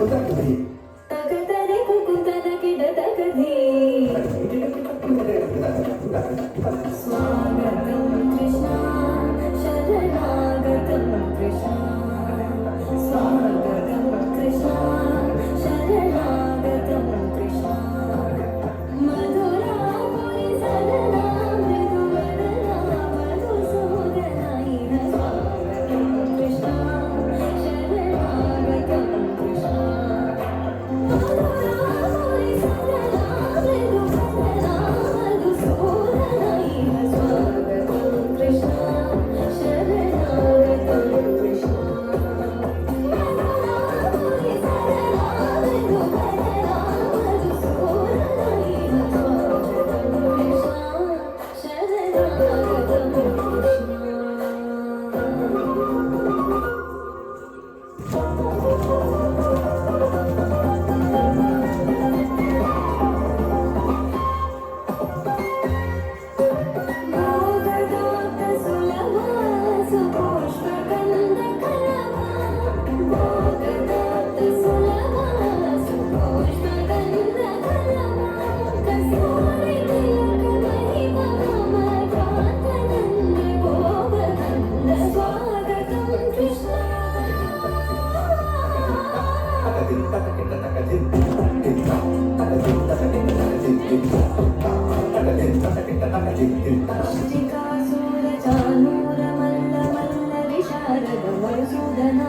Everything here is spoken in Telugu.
తగతరి కుకుంతన కిటతకది స్వాగతం కృష్ణ శరణాగతం కృష్ణ స్వాగతం కృష్ణ శరణాగతం కృష్ణ మధురాపురి సరళా మృదువదనా మధుసూదనా ఇహ స్వాగతం కృష్ణ శరణాగతం కృష్ణ మధురాపురి సరళా మృదువదనా మధుసూదనా ఇహ స్వాగతం కృష్ణ శరణాగతం కృష్ణ మధురాపురి సరళా మృదువదనా మధుసూదనా ఇహ స్వాగతం కృష్ణ శరణాగతం కృష్ణ భోగదాత సులభా సుపుష్పగంధకలభా భోగదాత సులభా సుపుష్పగంధకలభా కస్తూరి తిలక మహిమా మమకాంతనంద గోపగంధ స్వాగతం కృష్ణ చానూర మల్ల మల్ల విశారద మధుసూదన